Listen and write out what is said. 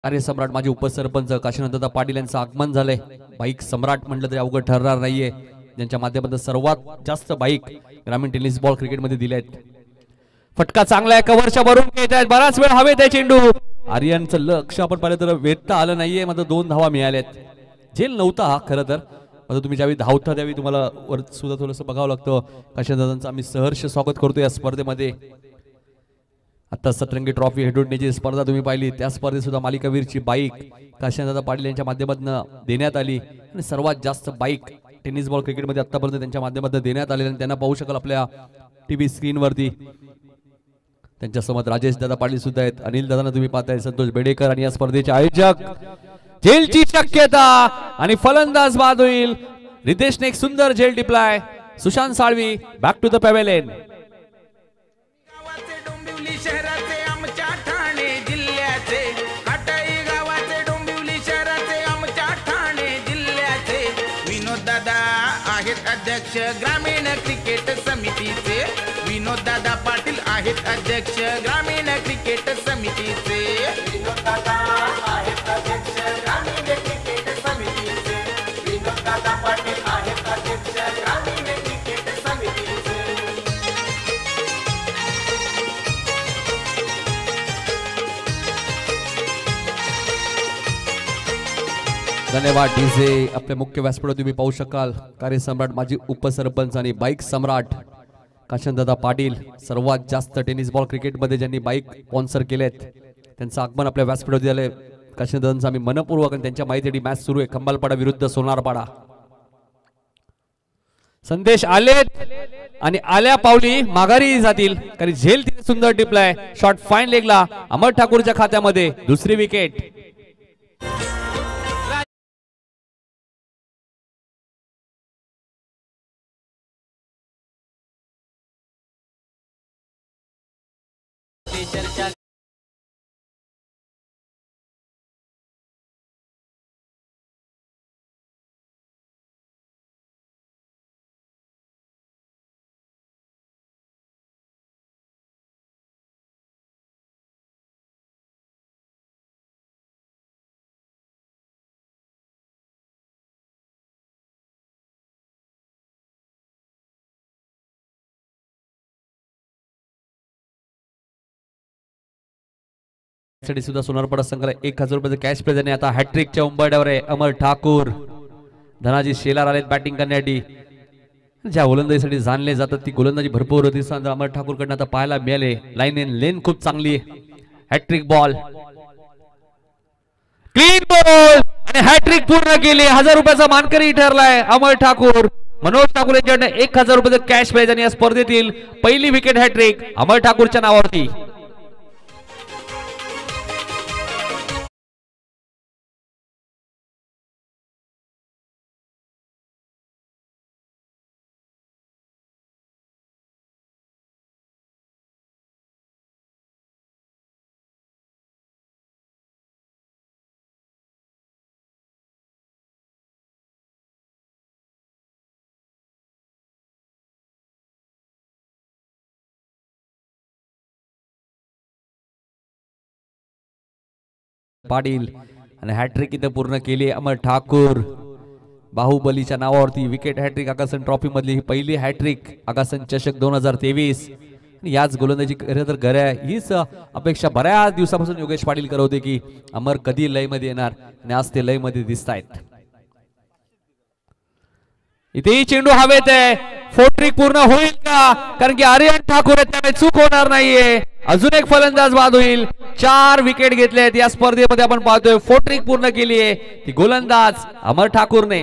कार्यसम्राट माजी उपसरपंच काशीनाथ पाटील यांचं आगमन झालंय। बाईक सम्राट म्हटलं तरी अवघड ठरणार नाहीये, ज्यांच्या माध्यमातून सर्वात जास्त बाईक ग्रामीण टेनिस बॉल क्रिकेटमध्ये दिले आहेत। फटका चांगला आहे, कव्हरच्या भरून घेत आहेत, बराच वेळ हवेत आहे चेंडू। आर्यनचं लक्ष आपण पाहिलं तर वेधता आलं नाहीये, मात्र 2 धावा मिळाल्यात। झेल नव्हता हा खरं तर, मात्र तुम्ही ज्यावेळी धावता त्यावेळी तुम्हाला वर सुद्धा थोडंसं बघावं लागतं। काशीनाथांचं आम्ही सहर्ष स्वागत करतो या स्पर्धेमध्ये। आता सतरंगी ट्रॉफी हेडवडण्याची स्पर्धा तुम्ही पाहिली, त्या स्पर्धेत सुद्धा मालिकावीरची बाईक काशीनाथ पाटील यांच्या माध्यमातून देण्यात आली आणि सर्वात जास्त बाईक टेनिस बॉल क्रिकेटमध्ये आतापर्यंत त्यांच्या माध्यमातून देण्यात आले। त्यांना पाहू शकाल आपल्या टीव्ही स्क्रीनवरती। त्यांच्यासोबत राजेश दादा पाटील सुद्धा आहेत, अनिल दादांना तुम्ही पाहताय, संतोष बेडेकर आणि या स्पर्धेचे आयोजक। झेलची शक्यता आणि फलंदाज बाद होईल। रितेशने एक सुंदर झेल टिपलाय। Sushant Salvi back to the pavilion. शहराचे आमच्या ठाणे जिल्ह्याचे, काटाई गावाचे डोंबिवली शहराचे आमच्या ठाणे जिल्ह्याचे विनोद दादा आहेत अध्यक्ष ग्रामीण क्रिकेट समितीचे। विनोद दादा पाटील आहेत अध्यक्ष ग्रामीण क्रिकेट समितीचे। विनोद दादा आहेत अध्यक्ष ग्रामीण क्रिकेट समितीचे। विनोद दादा पाटील आहेत अध्यक्ष ग्रामीण क्रिकेट समितीचे। धन्यवाद डीजे। आपल्या मुख्य व्यासपीठावर तुम्ही पाहू शकाल कार्यसम्राट माजी उपसरपंच आणि बाईक सम्राट काशीनाथ पाटील, सर्वात जास्त टेनिस बॉल क्रिकेटमध्ये ज्यांनी बाईक स्पॉन्सर केलेत त्यांचं आगमन आपल्या व्यासपीठावर झालंय। काशीनाथांचं आम्ही मनपूर्वक आणि त्यांच्या माहितीसाठी मॅच सुरू आहे, खंबालपाडा विरुद्ध सोनारपाडा। संदेश आलेत आणि आल्या पावली माघारी जातील, कारण झेल तिथे सुंदर टिपलाय। शॉट फाईन लेगला अमर ठाकूरच्या खात्यामध्ये, दुसरी विकेट। साठी सुद्धा सोनारपाडा संघाला 1000 रुपये कॅश प्राइज आणि आता हॅट्रिकच्या उंबरठ्यावर आहे अमर ठाकूर। धनाजी शेलार आलेत बॅटिंग करण्यासाठी। ज्या गोलंदाजीसाठी जाणले जातात ती गोलंदाजी भरपूर होती, अमर ठाकूर कडनं आता पाहायला मिळाले। लाईन इन लेन खूप चांगली आहे। हॅट्रिक बॉल, क्लीन बॉल आणि हॅट्रिक पूर्ण केली। 1000 रुपयाचा मानकरी ठरलाय अमर ठाकूर। मनोज ठाकूर यांच्याकडनं 1000 रुपये कॅश प्राइज आणि या स्पर्धेतील पहिली विकेट हॅट्रिक अमर ठाकूरच्या नावावरती। पाटील आणि हॅट्रिक इथे पूर्ण केली अमर ठाकूर। बाहुबलीच्या नावावरती विकेट हॅट्रिक आकाशन ट्रॉफी मधली ही पहिली हॅट्रिक आकाशन चषक 2023। याच गोलंदाजी खरं तर गऱ्या हीच अपेक्षा बऱ्याच दिवसापासून योगेश पाटील करत होते की अमर कधी लय मध्ये येणार, आणि आज ते लय मध्ये दिसतायत। इथेही चेंडू हवेत आहे, फोट्रिक पूर्ण होईल का? कारण की आर्यन ठाकूर आहेत, त्यामुळे चूक होणार नाहीये। अजून एक फलंदाज बाद होईल। 4 विकेट घेतलेत या स्पर्धेमध्ये। आपण पाहतोय फोट्रिक पूर्ण केली आहे ती गोलंदाज अमर ठाकूरने।